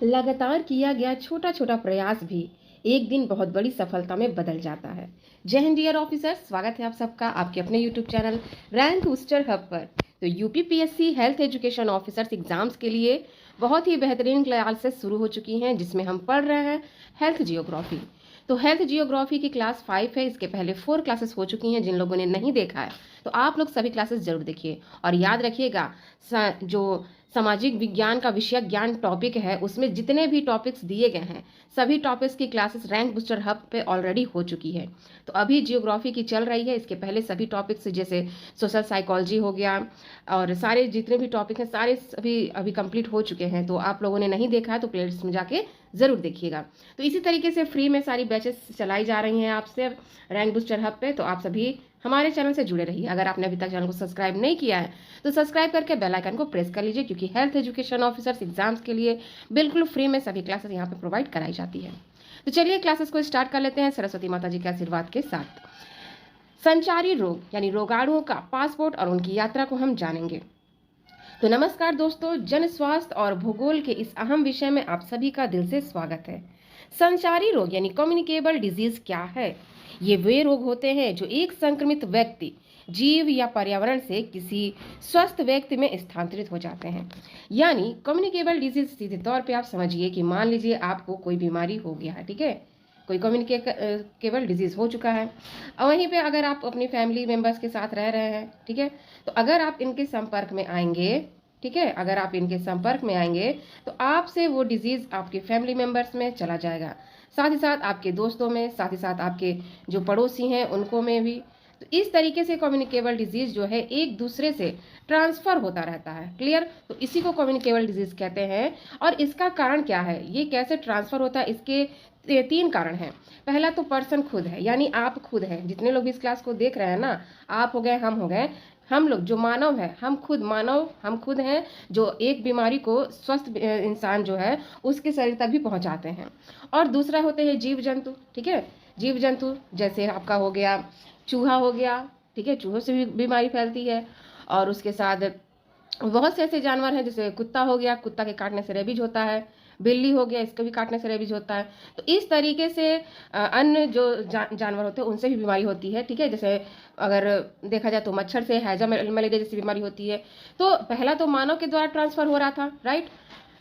लगातार किया गया छोटा छोटा प्रयास भी एक दिन बहुत बड़ी सफलता में बदल जाता है। जय हिंद डियर ऑफिसर, स्वागत है आप सबका आपके अपने YouTube channel rank booster hub पर। तो UPPSC health education officers exams के लिए बहुत ही बेहतरीन क्लासेस शुरू हो चुकी हैं, जिसमें हम पढ़ रहे हैं हेल्थ जियोग्राफी। तो हेल्थ जियोग्राफी की क्लास 5 है। इसके पहले 4 क्लासेस हो चुकी हैं। जिन लोगों ने नहीं देखा है तो आप लोग सभी क्लासेस जरूर देखिए और याद रखिएगा, जो सामाजिक विज्ञान का विषय ज्ञान टॉपिक है उसमें जितने भी टॉपिक्स दिए गए हैं सभी टॉपिक्स की क्लासेस रैंक बूस्टर हब पे ऑलरेडी हो चुकी है। तो अभी जियोग्राफी की चल रही है। इसके पहले सभी टॉपिक्स जैसे सोशल साइकोलॉजी हो गया और सारे जितने भी टॉपिक हैं सारे सभी अभी कंप्लीट हो चुके हैं। तो आप लोगों ने नहीं देखा है तो प्लेलिस्ट में जाके ज़रूर देखिएगा। तो इसी तरीके से फ्री में सारी बैचेस चलाई जा रही हैं आपसे रैंक बूस्टर हब पे। तो आप सभी हमारे चैनल से जुड़े रहिए। अगर आपने अभी तक चैनल को सब्सक्राइब नहीं किया है तो सब्सक्राइब करके बेल आइकन को प्रेस कर लीजिए, क्योंकि हेल्थ एजुकेशन ऑफिसर्स एग्जाम्स के लिए बिल्कुल फ्री में सभी क्लासेस यहाँ पे प्रोवाइड कराई जाती है। तो चलिए क्लासेस को स्टार्ट कर लेते हैं सरस्वती माता जी के आशीर्वाद के साथ। संचारी रोग यानी रोगाणुओं का पासपोर्ट और उनकी यात्रा को हम जानेंगे। तो नमस्कार दोस्तों, जन स्वास्थ्य और भूगोल के इस अहम विषय में आप सभी का दिल से स्वागत है। संचारी रोग यानी कम्युनिकेबल डिजीज क्या है? ये वे रोग होते हैं जो एक संक्रमित व्यक्ति, जीव या पर्यावरण से किसी स्वस्थ व्यक्ति में स्थानांतरित हो जाते हैं। यानी कम्युनिकेबल डिजीज सीधे तौर पे आप समझिए कि मान लीजिए आपको कोई बीमारी हो गया है, ठीक है, कोई कम्युनिकेबल डिजीज हो चुका है और वहीं पे अगर आप अपनी फैमिली मेंबर्स के साथ रह रहे हैं, ठीक है, तो अगर आप इनके संपर्क में आएंगे, ठीक है, अगर आप इनके संपर्क में आएंगे तो आपसे वो डिजीज आपके फैमिली मेंबर्स में चला जाएगा, साथ ही साथ आपके दोस्तों में, साथ ही साथ आपके जो पड़ोसी हैं उनको में भी। तो इस तरीके से कम्युनिकेबल डिजीज जो है एक दूसरे से ट्रांसफर होता रहता है। क्लियर? तो इसी को कम्युनिकेबल डिजीज कहते हैं। और इसका कारण क्या है, ये कैसे ट्रांसफर होता है, इसके 3 कारण हैं। पहला तो पर्सन खुद है, यानी आप खुद हैं। जितने लोग इस क्लास को देख रहे हैं ना, आप हो गए, हम हो गए, हम लोग जो मानव है, हम खुद मानव, हम खुद हैं जो एक बीमारी को स्वस्थ इंसान जो है उसके शरीर तक भी पहुंचाते हैं। और दूसरा होते हैं जीव जंतु, ठीक है, जीव जंतु जैसे आपका हो गया चूहा हो गया, ठीक है, चूहों से भी बीमारी फैलती है। और उसके साथ बहुत से ऐसे जानवर हैं, जैसे कुत्ता हो गया, कुत्ता के काटने से रेबीज होता है, बिल्ली हो गया, इसको भी काटने से रेबीज होता है। तो इस तरीके से अन्य जो जानवर होते हैं उनसे भी बीमारी होती है, ठीक है। जैसे अगर देखा जाए तो मच्छर से हैजा मलेरिया जैसी बीमारी होती है। तो पहला तो मानव के द्वारा ट्रांसफर हो रहा था, राइट।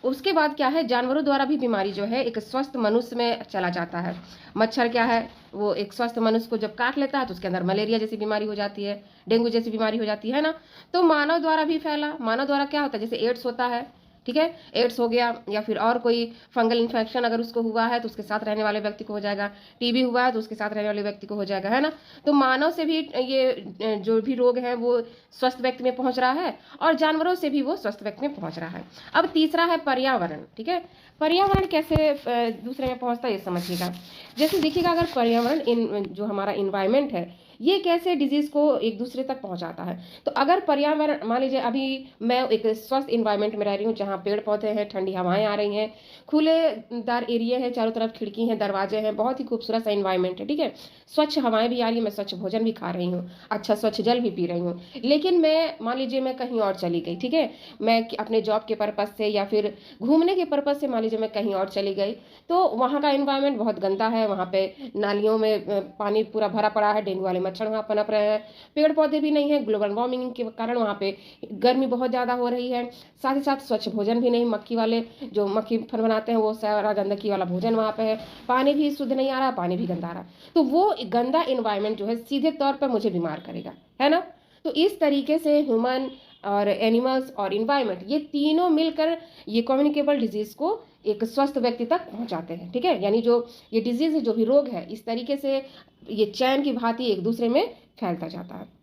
उसके बाद क्या है, जानवरों द्वारा भी बीमारी जो है एक स्वस्थ मनुष्य में चला जाता है। मच्छर क्या है, वो एक स्वस्थ मनुष्य को जब काट लेता है तो उसके अंदर मलेरिया जैसी बीमारी हो जाती है, डेंगू जैसी बीमारी हो जाती है ना। तो मानव द्वारा भी फैला, मानव द्वारा क्या होता है, जैसे एड्स होता है, ठीक है, एड्स हो गया, या फिर और कोई फंगल इन्फेक्शन अगर उसको हुआ है तो उसके साथ रहने वाले व्यक्ति को हो जाएगा, टीबी हुआ है तो उसके साथ रहने वाले व्यक्ति को हो जाएगा, है ना। तो मानव से भी ये जो भी रोग है वो स्वस्थ व्यक्ति में पहुंच रहा है और जानवरों से भी वो स्वस्थ व्यक्ति में पहुंच रहा है। अब तीसरा है पर्यावरण, ठीक है। पर्यावरण कैसे दूसरे में पहुंचता है ये समझिएगा। जैसे देखिएगा, अगर पर्यावरण जो हमारा इन्वायरमेंट है ये कैसे डिजीज को एक दूसरे तक पहुंचाता है। तो अगर पर्यावरण, मान लीजिए अभी मैं एक स्वस्थ इन्वायरमेंट में रह रही हूँ जहाँ पेड़ पौधे हैं, ठंडी हवाएं आ रही हैं, खुलेदार एरिया है, चारों तरफ खिड़की हैं, दरवाजे हैं, बहुत ही खूबसूरत सा इन्वायरमेंट है, ठीक है, स्वच्छ हवाएं भी आ रही है, मैं स्वच्छ भोजन भी खा रही हूँ, अच्छा स्वच्छ जल भी पी रही हूँ। लेकिन मैं मान लीजिए मैं कहीं और चली गई, ठीक है, मैं अपने जॉब के पर्पज से या फिर घूमने के पर्पज से मान लीजिए मैं कहीं और चली गई, तो वहाँ का इन्वायरमेंट बहुत गंदा है, वहाँ पे नालियों में पानी पूरा भरा पड़ा है, डेंगू वाले मच्छर वहाँ पनप रहे हैं, पेड़ पौधे भी नहीं है, ग्लोबल वार्मिंग के कारण वहाँ पे गर्मी बहुत ज़्यादा हो रही है, साथ ही साथ स्वच्छ भोजन भी नहीं, मक्खी वाले जो मक्खी फन बनाते हैं वो सारा गंदगी वाला भोजन वहाँ पे है, पानी भी शुद्ध नहीं आ रहा, पानी भी गंदा आ रहा। तो वो गंदा इन्वायरमेंट जो है सीधे तौर पर मुझे बीमार करेगा, है ना। तो इस तरीके से ह्यूमन और एनिमल्स और इन्वायरमेंट ये तीनों मिलकर ये कम्युनिकेबल डिजीज को एक स्वस्थ व्यक्ति तक पहुंचाते हैं, ठीक है। यानी जो ये डिजीज है, जो भी रोग है, इस तरीके से ये चैन की भांति एक दूसरे में फैलता जाता है।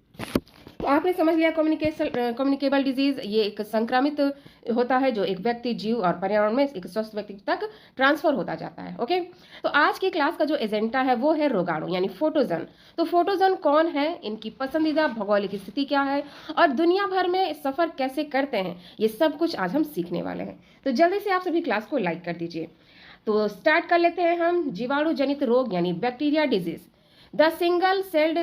तो आपने समझ लिया कम्युनिकेबल डिजीज ये एक संक्रमित होता है जो एक व्यक्ति, जीव और पर्यावरण में एक स्वस्थ व्यक्ति तक ट्रांसफर होता जाता है। ओके, तो आज की क्लास का जो एजेंडा है वो है रोगाणु यानी फोटोजन। तो फोटोजन कौन है, इनकी पसंदीदा भौगोलिक स्थिति क्या है और दुनिया भर में सफर कैसे करते हैं, ये सब कुछ आज हम सीखने वाले हैं। तो जल्दी से आप सभी क्लास को लाइक कर दीजिए। तो स्टार्ट कर लेते हैं हम। जीवाणु जनित रोग यानी bacteria disease. The single celled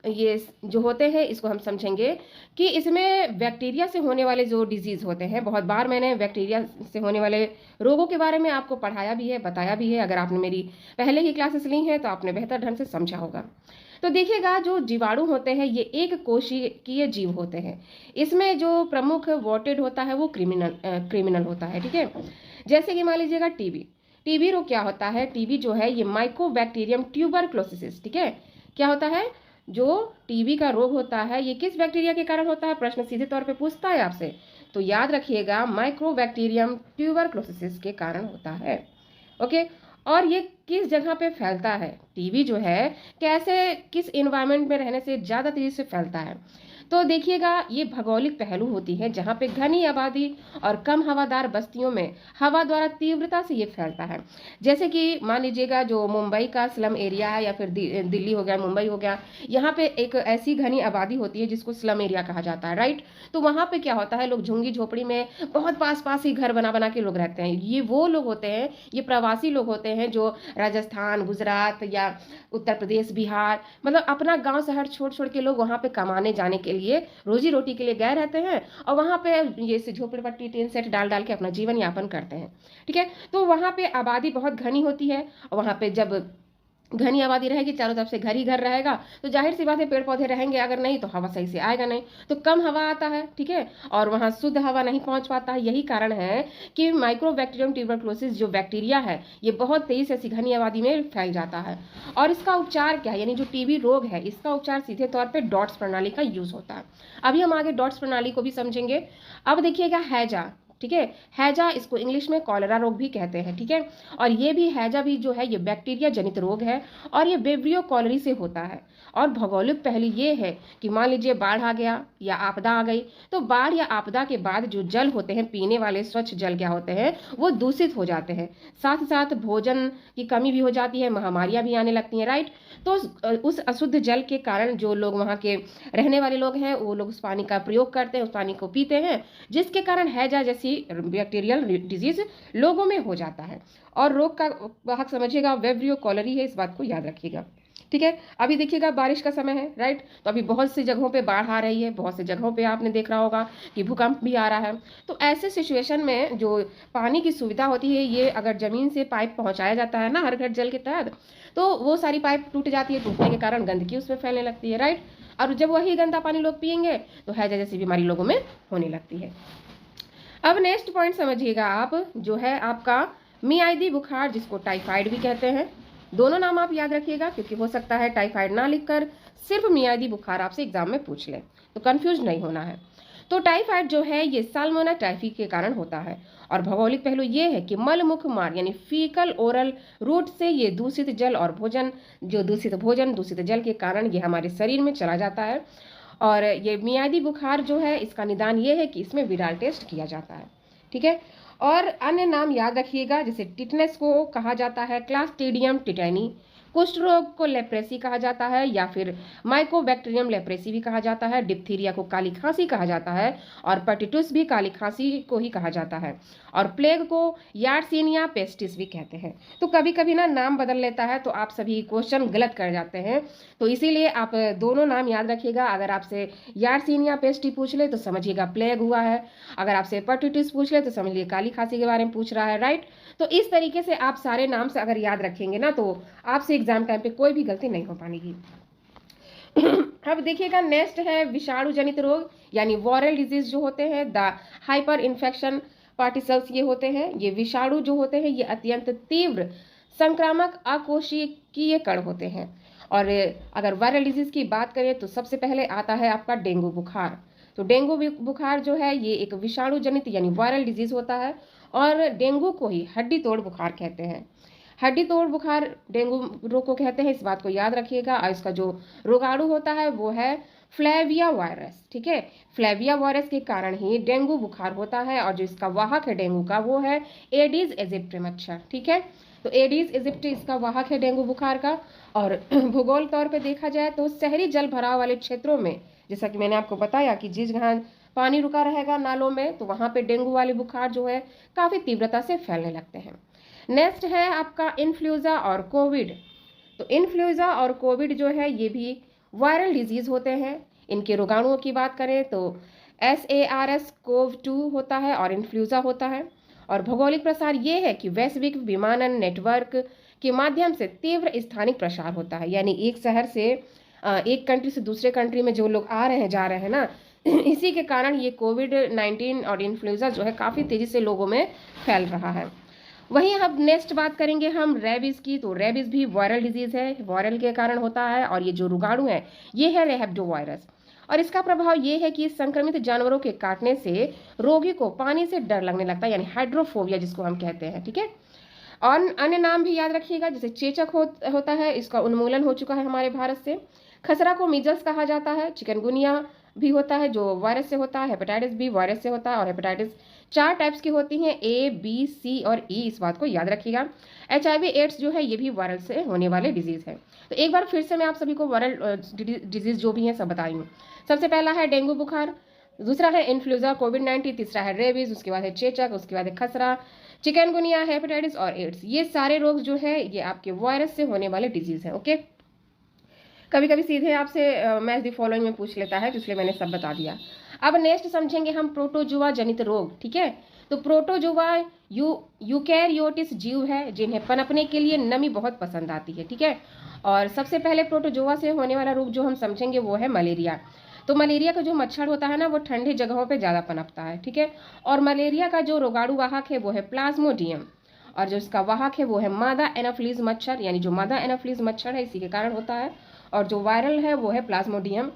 ये जो होते हैं इसको हम समझेंगे कि इसमें बैक्टीरिया से होने वाले जो डिजीज होते हैं, बहुत बार मैंने बैक्टीरिया से होने वाले रोगों के बारे में आपको पढ़ाया भी है, बताया भी है। अगर आपने मेरी पहले ही क्लासेस ली हैं तो आपने बेहतर ढंग से समझा होगा। तो देखिएगा, जो जीवाणु होते हैं ये एक कोशिकीय जीव होते हैं। इसमें जो प्रमुख वोटेड होता है वो क्रिमिनल होता है, ठीक है। जैसे कि मान लीजिएगा टीबी रोग क्या होता है। टीबी जो है ये माइकोबैक्टीरियम ट्यूबरक्लोसिस, ठीक है। क्या होता है? जो टीबी का रोग होता है ये किस बैक्टीरिया के कारण होता है? प्रश्न सीधे तौर पे पूछता है आपसे, तो याद रखिएगा माइक्रोबैक्टीरियम ट्यूबरक्लोसिस के कारण होता है। ओके, और ये किस जगह पे फैलता है? टीबी जो है कैसे, किस इन्वायरमेंट में रहने से ज़्यादा तेजी से फैलता है? तो देखिएगा, ये भौगोलिक पहलू होती है जहाँ पे घनी आबादी और कम हवादार बस्तियों में हवा द्वारा तीव्रता से ये फैलता है। जैसे कि मान लीजिएगा जो मुंबई का स्लम एरिया है, या फिर दिल्ली हो गया, मुंबई हो गया, यहाँ पे एक ऐसी घनी आबादी होती है जिसको स्लम एरिया कहा जाता है, राइट। तो वहाँ पे क्या होता है, लोग झुग्गी झोपड़ी में बहुत पास पास ही घर बना बना के लोग रहते हैं। ये वो लोग होते हैं, ये प्रवासी लोग होते हैं जो राजस्थान, गुजरात या उत्तर प्रदेश, बिहार, मतलब अपना गांव शहर छोड़ छोड़ के लोग वहाँ पे कमाने जाने के लिए, रोजी रोटी के लिए गए रहते हैं, और वहाँ पे ये झोपड़पट्टी टीन सेट डाल डाल के अपना जीवन यापन करते हैं, ठीक है। तो वहाँ पे आबादी बहुत घनी होती है, और वहाँ पे जब घनी आबादी रहेगी, चारों तरफ से घर ही घर रहेगा, तो जाहिर सी बात है पेड़ पौधे रहेंगे, अगर नहीं तो हवा सही से आएगा नहीं, तो कम हवा आता है, ठीक है, और वहाँ शुद्ध हवा नहीं पहुँच पाता है। यही कारण है कि माइक्रोबैक्टीरियम ट्यूबरक्लोसिस जो बैक्टीरिया है ये बहुत तेजी से ऐसी घनी आबादी में फैल जाता है। और इसका उपचार क्या है, यानी जो टीबी रोग है इसका उपचार सीधे तौर पर डॉट्स प्रणाली का यूज होता है। अभी हम आगे डॉट्स प्रणाली को भी समझेंगे। अब देखिएगा हैजा, ठीक है, हैजा, इसको इंग्लिश में कॉलेरा रोग भी कहते हैं, ठीक है। और ये भी हैजा भी जो है ये बैक्टीरिया जनित रोग है, और ये वेब्रियो कॉलरी से होता है। और भौगोलिक पहलू ये है कि मान लीजिए बाढ़ आ गया या आपदा आ गई, तो बाढ़ या आपदा के बाद जो जल होते हैं, पीने वाले स्वच्छ जल क्या होते हैं, वो दूषित हो जाते हैं। साथ ही साथ भोजन की कमी भी हो जाती है, महामारियां भी आने लगती हैं, राइट। तो उस अशुद्ध जल के कारण जो लोग वहाँ के रहने वाले लोग हैं वो लोग उस पानी का प्रयोग करते हैं, उस पानी को पीते हैं, जिसके कारण हैजा जैसी बैक्टीरियल डिजीज लोगों में हो जाता है। और रोग का वाहक समझिएगा वेब्रियो कॉलरी है, इस बात को याद रखिएगा, ठीक है। अभी देखिएगा बारिश का समय है, राइट। तो अभी बहुत सी जगहों पे बाढ़ आ रही है, बहुत सी जगहों पे आपने देख रहा होगा कि भूकंप भी आ रहा है। तो ऐसे सिचुएशन में जो पानी की सुविधा होती है, ये अगर जमीन से पाइप पहुंचाया जाता है ना हर घर जल के तहत, तो वो सारी पाइप टूट जाती है, टूटने के कारण गंदगी उसमें फैलने लगती है, राइट। और जब वही गंदा पानी लोग पियेंगे तो हैजा जैसी बीमारी लोगों में होने लगती है। अब नेक्स्ट पॉइंट समझिएगा आप, जो है आपका मियादी बुखार, जिसको टाइफाइड भी कहते हैं। दोनों नाम आप याद रखिएगा, क्योंकि हो सकता है टाइफाइड ना लिखकर सिर्फ मियादी बुखार आपसे एग्जाम में पूछ ले, तो कंफ्यूज नहीं होना है। तो टाइफाइड जो है ये साल्मोनेला टाइफी के कारण होता है। और भौगोलिक पहलू ये है कि मलमुख मार्ग यानी फीकल ओरल रूट से ये दूषित जल और भोजन, जो दूषित भोजन दूषित जल के कारण ये हमारे शरीर में चला जाता है। और ये मियादी बुखार जो है इसका निदान ये है कि इसमें विराल टेस्ट किया जाता है, ठीक है। और अन्य नाम याद रखिएगा, जैसे टिटनेस को कहा जाता है क्लास्ट्रीडियम टिटेनी, कुष्ठ रोग को लेप्रेसी कहा जाता है, या फिर माइकोबैक्टीरियम लेप्रेसी भी कहा जाता है, डिप्थीरिया को काली खांसी कहा जाता है, और पर्टिटुस भी काली खांसी को ही कहा जाता है, और प्लेग को यार्सिनिया पेस्टिस भी कहते हैं। तो कभी कभी ना नाम बदल लेता है, तो आप सभी क्वेश्चन गलत कर जाते हैं, तो इसीलिए आप दोनों नाम याद रखिएगा। अगर आपसे यार्सिनिया पेस्टी पूछ ले तो समझिएगा प्लेग हुआ है, अगर आपसे पर्टिटुस पूछ ले तो समझिए काली खांसी के बारे में पूछ रहा है, राइट। तो इस तरीके से आप सारे नाम से अगर याद रखेंगे ना तो आपसे एग्जाम टाइम पे कोई भी गलती नहीं हो पाएगी। अब देखिएगा नेक्स्ट है विषाणु जनित रोग, यानी वायरल डिजीज जो होते हैं, द हाइपर इन्फेक्शन पार्टिकल्स ये होते हैं। ये विषाणु जो होते हैं ये अत्यंत तीव्र संक्रामक अकोशिकीय कण होते हैं। और अगर वायरल डिजीज की बात करें तो सबसे पहले आता है आपका डेंगू बुखार। तो डेंगू बुखार जो है ये एक विषाणु जनित यानी वायरल डिजीज होता है, और डेंगू को ही हड्डी तोड़ बुखार कहते हैं। हड्डी तोड़ बुखार डेंगू रोग को कहते हैं, इस बात को याद रखिएगा। और इसका जो रोगाणु होता है वो है फ्लेविया वायरस, ठीक है। फ्लेविया वायरस के कारण ही डेंगू बुखार होता है, और जो इसका वाहक है डेंगू का वो है एडीज इजिप्टी मच्छर, ठीक है। तो एडीज इजिप्टी इसका वाहक है डेंगू बुखार का। और भूगोल तौर पे देखा जाए तो शहरी जल भराव वाले क्षेत्रों में, जैसा कि मैंने आपको बताया कि जिस जहाँ पानी रुका रहेगा नालों में, तो वहाँ पे डेंगू वाले बुखार जो है काफ़ी तीव्रता से फैलने लगते हैं। नेक्स्ट है आपका इन्फ्लुएंजा और कोविड। तो इन्फ्लुएंजा और कोविड जो है ये भी वायरल डिजीज होते हैं। इनके रोगाणुओं की बात करें तो SARS-CoV-2 होता है और इन्फ्लूएंजा होता है। और भौगोलिक प्रसार ये है कि वैश्विक विमानन नेटवर्क के माध्यम से तीव्र स्थानिक प्रसार होता है, यानी एक शहर से एक कंट्री से दूसरे कंट्री में जो लोग आ रहे हैं जा रहे हैं ना, इसी के कारण ये कोविड-19 और इन्फ्लुएंजा जो है काफ़ी तेज़ी से लोगों में फैल रहा है। वहीं अब नेक्स्ट बात करेंगे हम रेबीज की। तो रेबीज भी वायरल डिजीज है, वायरल के कारण होता है और ये जो रोगाणु है ये है रेहब्डो वायरस। और इसका प्रभाव ये है कि संक्रमित जानवरों के काटने से रोगी को पानी से डर लगने लगता है, यानी हाइड्रोफोबिया जिसको हम कहते हैं, ठीक है। और अन्य नाम भी याद रखिएगा, जैसे चेचक होता है, इसका उन्मूलन हो चुका है हमारे भारत से। खसरा को मीजल्स कहा जाता है। चिकनगुनिया भी होता है जो वायरस से होता है। हेपेटाइटिस भी वायरस से होता है और हेपेटाइटिस 4 टाइप्स की होती हैं, A, B, C और E, इस बात को याद रखिएगा। HIV एड्स जो है ये भी वायरल से होने वाले डिजीज है। तो एक बार फिर से मैं आप सभी को वायरल डिजीज जो भी हैं सब बताई हूँ। सबसे पहला है डेंगू बुखार, दूसरा है इन्फ्लुएंजा कोविड-19, तीसरा है रेबीज, उसके बाद है चेचक, उसके बाद है खसरा, चिकनगुनिया, हेपेटाइटिस और एड्स। ये सारे रोग जो है ये आपके वायरस से होने वाले डिजीज हैं। ओके, कभी कभी सीधे आपसे मैच द फॉलोइंग में पूछ लेता है, तो इसलिए मैंने सब बता दिया। अब नेक्स्ट समझेंगे हम प्रोटोजुआ जनित रोग, ठीक है। तो प्रोटोजुआ यूकैरियोटिस जीव है जिन्हें पनपने के लिए नमी बहुत पसंद आती है, ठीक है। और सबसे पहले प्रोटोजुआ से होने वाला रोग जो हम समझेंगे वो है मलेरिया। तो मलेरिया का जो मच्छर होता है ना वो ठंडी जगहों पे ज़्यादा पनपता है, ठीक है। और मलेरिया का जो रोगाणु वाहक है वो है प्लाज्मोडियम, और जो इसका वाहक है वो है मादा एनाफ्लीज मच्छर, यानी जो मादा एनाफ्लीज मच्छर है इसी के कारण होता है। और जो वायरल है वो है प्लाज्मोडियम,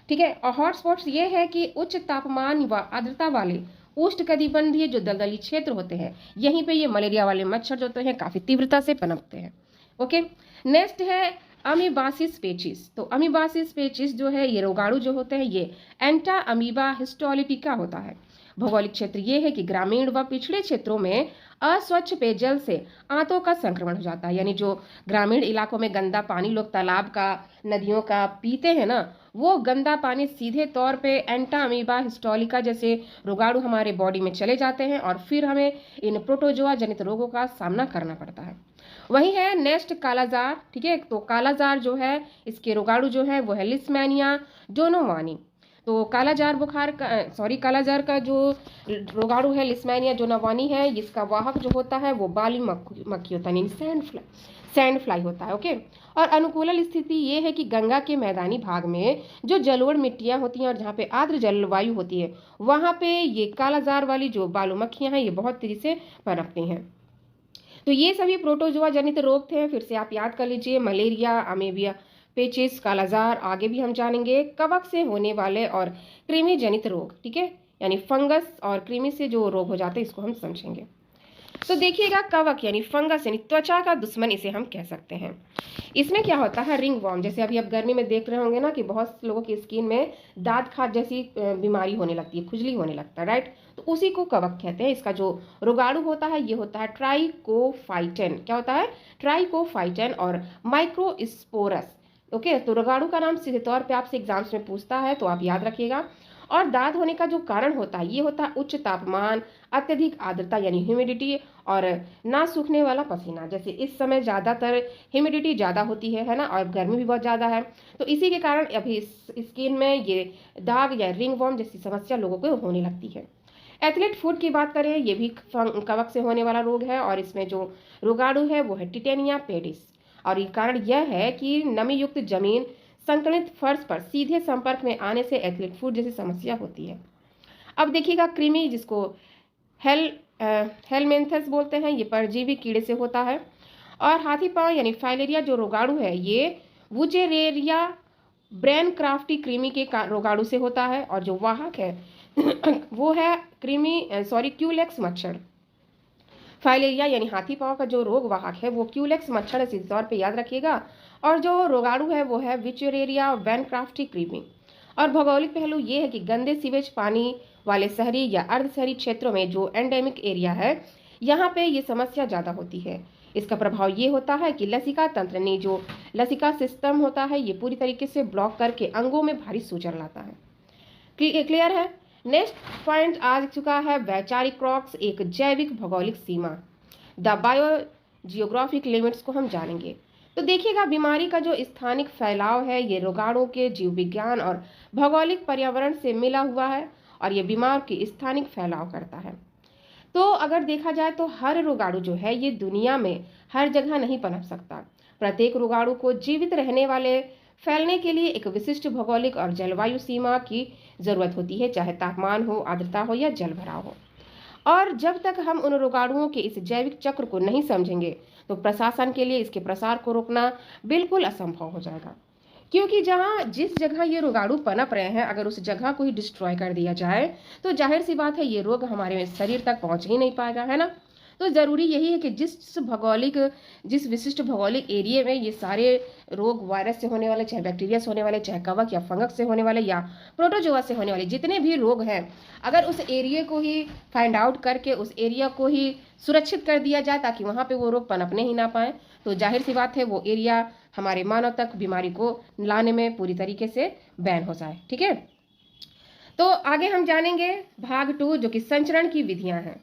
ठीक है। और हॉटस्पॉट्स ये है कि उच्च तापमान व आर्द्रता वाले उष्णकटिबंधीय जो दलदली क्षेत्र होते हैं यहीं पे ये मलेरिया वाले मच्छर जो होते हैं काफ़ी तीव्रता से पनपते हैं। ओके, नेक्स्ट है अमीबासिस पेचिस। तो अमीबासिस पेचिस जो है ये रोगाणु जो होते हैं ये एंटा अमीबा हिस्टोलिटिका होता है। भौगोलिक क्षेत्र ये है कि ग्रामीण व पिछड़े क्षेत्रों में अस्वच्छ पेयजल से आंतों का संक्रमण हो जाता है, यानी जो ग्रामीण इलाकों में गंदा पानी लोग तालाब का नदियों का पीते हैं ना, वो गंदा पानी सीधे तौर पे एंटा अमीबा हिस्टोलिका जैसे रोगाणु हमारे बॉडी में चले जाते हैं और फिर हमें इन प्रोटोजोआ जनित रोगों का सामना करना पड़ता है। वही है नेक्स्ट कालाजार, ठीक है। तो कालाजार जो है इसके रोगाणु जो है वो है लिस्मैनिया डोनोवानी। तो कालाजार कालाजार का जो रोगाणु है लिस्मैनिया डोनोवानी है, इसका वाहक जो होता है वो बाली मक्खी होता है, यानी सैंड फ्लाई होता है। ओके, और अनुकूल स्थिति ये है कि गंगा के मैदानी भाग में जो जलोढ़ मिट्टियां होती हैं और जहाँ पे आर्द्र जलवायु होती है वहाँ पे ये कालाजार वाली जो बालू मक्खियाँ हैं ये बहुत तेजी से पनपती हैं। तो ये सभी प्रोटोजोआ जनित रोग थे, फिर से आप याद कर लीजिए, मलेरिया, अमीबिया पेचिस, कालाजार, आगे भी हम जानेंगे कवक से होने वाले और कृमि जनित रोग, ठीक है, यानी फंगस और कृमि से जो रोग हो जाते हैं इसको हम समझेंगे। तो देखिएगा कवक यानी फंगस यानी त्वचा का दुश्मन इसे हम कह सकते हैं। इसमें क्या होता है, रिंग वॉर्म, जैसे अभी आप गर्मी में देख रहे होंगे ना कि बहुत लोगों की स्किन में दाद खाज जैसी बीमारी होने लगती है, खुजली होने लगता है, राइट। तो उसी को कवक कहते हैं। इसका जो रोगाणु होता है ये होता है ट्राइकोफाइटन। क्या होता है, ट्राइकोफाइटन और माइक्रोस्पोरस। ओके, तो रोगाणु का नाम सीधे तौर पे आपसे एग्जाम्स में पूछता है तो आप याद रखिएगा। और दाद होने का जो कारण होता है ये होता है उच्च तापमान, अत्यधिक आर्द्रता यानी ह्यूमिडिटी, और ना सूखने वाला पसीना। जैसे इस समय ज़्यादातर ह्यूमिडिटी ज़्यादा होती है ना, और गर्मी भी बहुत ज़्यादा है, तो इसी के कारण अभी स्किन में ये दाग या रिंग वॉर्म जैसी समस्या लोगों को होने लगती है। एथलीट फुट की बात करें, ये भी कवक से होने वाला रोग है, और इसमें जो रोगाणु है वो है टिटेनिया पेडिस। और ये कारण यह है कि नमी युक्त जमीन संकलित फर्श पर सीधे संपर्क में आने से एथलीट फुट जैसी समस्या होती है। अब देखिएगा कृमि, जिसको हेलमेंथस बोलते हैं, ये परजीवी कीड़े से होता है। और हाथी पांव यानी फाइलेरिया जो रोगाणु है ये वुचेरेरिया ब्रेन क्राफ्टी कृमि के रोगाणु से होता है। और जो वाहक है वो है क्यूलेक्स मच्छर। फाइलेरिया यानी हाथी पांव का जो रोग वाहक है वो क्यूलेक्स मच्छर है, सीधे तौर पे याद रखिएगा। और जो रोगाणु है वो है विचुरेरिया वैनक्राफ्टी कृमि। और भौगोलिक पहलू ये है कि गंदे सीवेज पानी वाले शहरी या अर्ध शहरी क्षेत्रों में जो एंडेमिक एरिया है यहाँ पे ये समस्या ज़्यादा होती है। इसका प्रभाव ये होता है कि लसिका तंत्र ने जो लसिका सिस्टम होता है ये पूरी तरीके से ब्लॉक करके अंगों में भारी सूजन लाता है। क्लियर है। नेक्स्ट पॉइंट आ चुका है वैचारिक क्रॉक्स, एक जैविक भौगोलिक सीमा। द बायो जियोग्राफिक लिमिट्स को हम जानेंगे। तो देखिएगा, बीमारी का जो स्थानिक फैलाव है ये रोगाणु के जीव विज्ञान और भौगोलिक पर्यावरण से मिला हुआ है और ये बीमार की स्थानिक फैलाव करता है। तो अगर देखा जाए तो हर रोगाणु जो है ये दुनिया में हर जगह नहीं पनप सकता। प्रत्येक रोगाणु को जीवित रहने वाले फैलने के लिए एक विशिष्ट भौगोलिक और जलवायु सीमा की जरूरत होती है, चाहे तापमान हो, आर्द्रता हो या जल भराव हो। और जब तक हम उन रोगाणुओं के इस जैविक चक्र को नहीं समझेंगे तो प्रशासन के लिए इसके प्रसार को रोकना बिल्कुल असंभव हो जाएगा। क्योंकि जहाँ जिस जगह ये रोगाणु पनप रहे हैं, अगर उस जगह को ही डिस्ट्रॉय कर दिया जाए तो जाहिर सी बात है ये रोग हमारे शरीर तक पहुंच ही नहीं पाएगा, है ना। तो ज़रूरी यही है कि जिस विशिष्ट भौगोलिक एरिया में ये सारे रोग वायरस से होने वाले, चाहे बैक्टीरिया से होने वाले, चाहे कवक या फंगस से होने वाले या प्रोटोजोआ से होने वाले जितने भी रोग हैं, अगर उस एरिया को ही फाइंड आउट करके उस एरिया को ही सुरक्षित कर दिया जाए ताकि वहाँ पे वो रोग पनपने ही ना पाए, तो जाहिर सी बात है वो एरिया हमारे मानव तक बीमारी को लाने में पूरी तरीके से बैन हो जाए। ठीक है, तो आगे हम जानेंगे भाग 2 जो कि संचरण की विधियां हैं।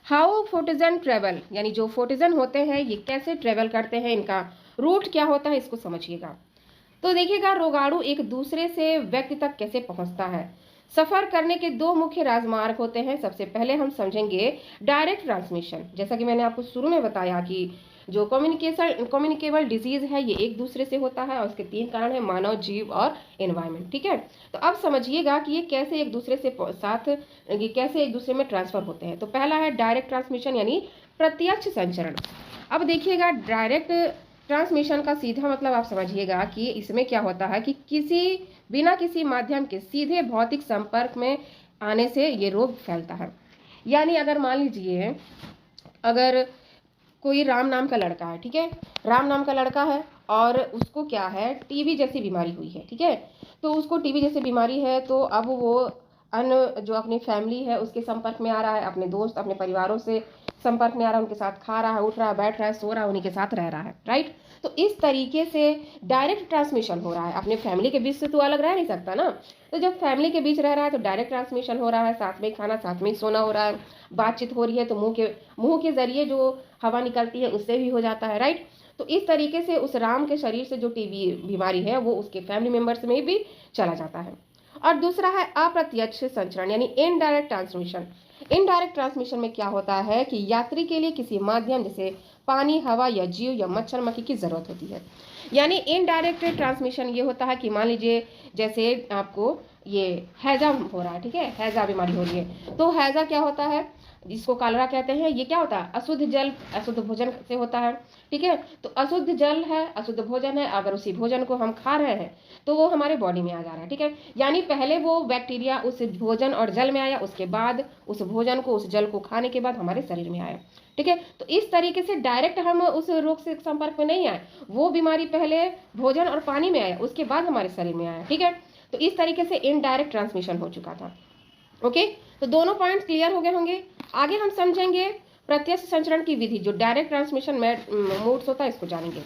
हाउ फोटोजन ट्रेवल, यानी जो फोटोजन होते हैं ये कैसे ट्रेवल करते हैं, इनका रूट क्या होता है, इसको समझिएगा। तो देखिएगा, रोगाणु एक दूसरे से व्यक्ति तक कैसे पहुंचता है। सफर करने के दो मुख्य राजमार्ग होते हैं। सबसे पहले हम समझेंगे डायरेक्ट ट्रांसमिशन। जैसा कि मैंने आपको शुरू में बताया कि जो कम्युनिकेबल डिजीज है ये एक दूसरे से होता है और उसके 3 कारण है, मानव, जीव और एनवायरमेंट। ठीक है, तो अब समझिएगा कि ये कैसे एक दूसरे में ट्रांसफर होते हैं। तो पहला है डायरेक्ट ट्रांसमिशन यानी प्रत्यक्ष संचरण। अब देखिएगा, डायरेक्ट ट्रांसमिशन का सीधा मतलब आप समझिएगा कि इसमें क्या होता है कि बिना किसी माध्यम के सीधे भौतिक संपर्क में आने से ये रोग फैलता है। यानी अगर मान लीजिए, अगर कोई राम नाम का लड़का है, ठीक है, राम नाम का लड़का है और उसको क्या है, टीबी जैसी बीमारी हुई है। ठीक है, तो उसको टीबी जैसी बीमारी है, तो अब वो अन्य जो अपनी फैमिली है उसके संपर्क में आ रहा है, अपने दोस्त, अपने परिवारों से संपर्क में आ रहा है, उनके साथ खा रहा है, उठ रहा है, बैठ रहा है, सो रहा है, उन्हीं के साथ रह रहा है, राइट। तो इस तरीके से डायरेक्ट ट्रांसमिशन हो रहा है। अपने फैमिली के बीच से तो अलग रह नहीं सकता ना, तो जब फैमिली के बीच रह रहा है तो डायरेक्ट ट्रांसमिशन हो रहा है, साथ में खाना, साथ में सोना हो रहा है, बातचीत हो रही है, तो मुंह के जरिए जो हवा निकलती है उससे भी हो जाता है, राइट। तो इस तरीके से उस राम के शरीर से जो टीबी बीमारी है वो उसके फैमिली मेंबर्स में भी चला जाता है। और दूसरा है अप्रत्यक्ष संचरण यानी इनडायरेक्ट ट्रांसमिशन। इनडायरेक्ट ट्रांसमिशन में क्या होता है कि यात्री के लिए किसी माध्यम जैसे पानी, हवा या जीव या मच्छर मक्खी की जरूरत होती है। यानी इनडायरेक्ट ट्रांसमिशन ये होता है कि मान लीजिए जैसे आपको ये हैजा हो रहा है, ठीक है, हैजा बीमारी हो रही है, तो हैजा क्या होता है, जिसको कॉलरा कहते हैं, ये क्या होता है, अशुद्ध जल अशुद्ध भोजन से होता है। ठीक है, तो अशुद्ध जल है, अशुद्ध भोजन है, अगर उसी भोजन को हम खा रहे हैं तो वो हमारे बॉडी में आ जा रहा है। ठीक है, यानी पहले वो बैक्टीरिया उस भोजन और जल में आया, उसके बाद उस भोजन को, उस जल को खाने के बाद हमारे शरीर में आया। ठीक है, तो इस तरीके से डायरेक्ट हम उस रोग से संपर्क में नहीं आए, वो बीमारी पहले भोजन और पानी में आया, उसके बाद हमारे शरीर में आया। ठीक है, तो इस तरीके से इनडायरेक्ट ट्रांसमिशन हो चुका था। ओके, तो दोनों पॉइंट क्लियर हो गए होंगे। आगे हम समझेंगे प्रत्यक्ष संचरण की विधि, जो डायरेक्ट ट्रांसमिशन मोड्स होता है, इसको जानेंगे।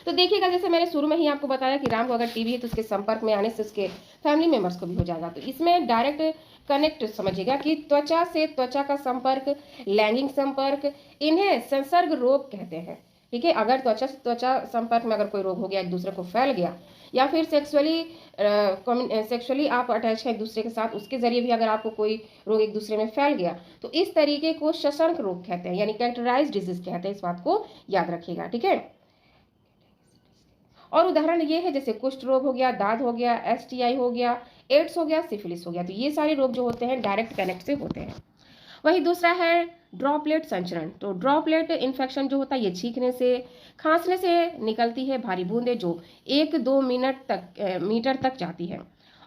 तो देखिएगा, जैसे मैंने शुरू में ही आपको बताया कि राम को अगर टीबी है तो उसके संपर्क में आने से उसके फैमिली मेंबर्स को भी हो जाएगा। तो इसमें डायरेक्ट कनेक्ट समझिएगा कि त्वचा से त्वचा का संपर्क, लैंगिक संपर्क, इन्हें संसर्ग रोग कहते हैं। ठीक है, अगर त्वचा से त्वचा संपर्क में अगर कोई रोग हो गया, एक दूसरे को फैल गया, या फिर सेक्सुअली आप अटैच है एक दूसरे के साथ, उसके जरिए भी अगर आपको कोई रोग एक दूसरे में फैल गया, तो इस तरीके को सशंक रोग कहते हैं, यानी कैरेक्टराइज डिजीज कहते हैं। इस बात को याद रखिएगा। ठीक है, और उदाहरण ये है जैसे कुष्ठ रोग हो गया, दाद हो गया, STI हो गया, एड्स हो गया, सिफिलिस हो गया। तो ये सारे रोग जो होते हैं डायरेक्ट कनेक्ट से होते हैं। वही दूसरा है ड्रॉपलेट संचरण। तो ड्रॉपलेट इन्फेक्शन जो होता है ये छींकने से, खांसने से निकलती है भारी बूंदें जो 1-2 मीटर तक जाती है।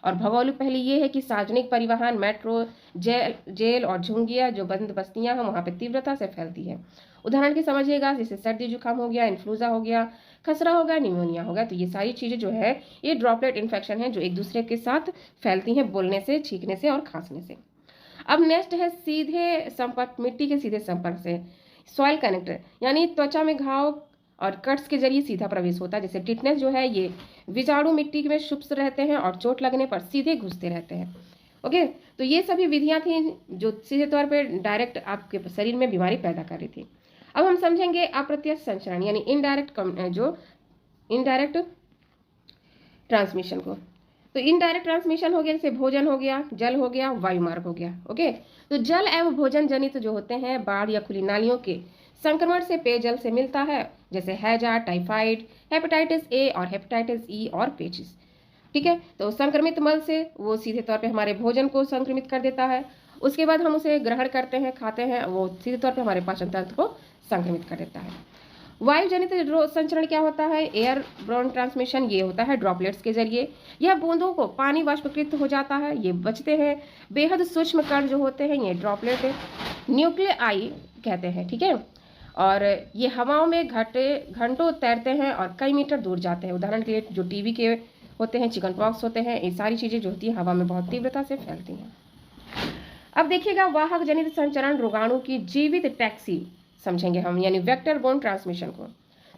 और भौगोलिक पहली ये है कि सार्वजनिक परिवहन, मेट्रो, जेल और झुंगियाँ जो बंद बस्तियाँ हैं वहाँ पे तीव्रता से फैलती है। उदाहरण की समझिएगा, जैसे सर्दी जुकाम हो गया, इन्फ्लुएंजा हो गया, खसरा हो गया, निमोनिया हो गया। तो ये सारी चीज़ें जो है ये ड्रॉपलेट इन्फेक्शन है जो एक दूसरे के साथ फैलती हैं बोलने से, छींकने से और खांसने से। अब नेक्स्ट है सीधे संपर्क, मिट्टी के सीधे संपर्क से, सॉइल कनेक्टर, यानी त्वचा में घाव और कट्स के जरिए सीधा प्रवेश होता है। जैसे टिटनेस जो है ये विजाणु मिट्टी में क्षुब्ध रहते हैं और चोट लगने पर सीधे घुसते रहते हैं। ओके, तो ये सभी विधियां थी जो सीधे तौर पे डायरेक्ट आपके शरीर में बीमारी पैदा कर रही थी। अब हम समझेंगे अप्रत्यक्ष संचरण यानी इनडायरेक्ट जो इनडायरेक्ट ट्रांसमिशन को। तो इनडायरेक्ट ट्रांसमिशन हो गया, जैसे भोजन हो गया, जल हो गया, वायु मार्ग हो गया। ओके, तो जल एवं भोजन जनित जो होते हैं बाढ़ या खुली नालियों के संक्रमण से पेयजल से मिलता है, जैसे हैजा, टाइफाइड, हेपेटाइटिस ए और हेपेटाइटिस ई और पेचिस। ठीक है, तो संक्रमित मल से वो सीधे तौर पे हमारे भोजन को संक्रमित कर देता है, उसके बाद हम उसे ग्रहण करते हैं, खाते हैं, वो सीधे तौर पे हमारे पाचन तंत्र को संक्रमित कर देता है। वायु जनित संचरण क्या होता है? एयर ब्रोन ट्रांसमिशन, ये होता है ड्रॉपलेट्स के जरिए। यह बूंदों को पानी वाष्पीकृत हो जाता है, ये बचते हैं बेहद सूक्ष्म कण जो होते हैं, ये ड्रॉपलेट न्यूक्लियाई कहते हैं। ठीक है, और ये हवाओं में घंटों तैरते हैं और कई मीटर दूर जाते हैं। उदाहरण के लिए जो टीबी के होते हैं, चिकन पॉक्स होते हैं, ये सारी चीज़ें जो होती हैं हवा में बहुत तीव्रता से फैलती हैं। अब देखिएगा वाहक जनित संचरण रोगाणु की जीवित टैक्सी समझेंगे हम, यानी वेक्टर बोर्न ट्रांसमिशन को।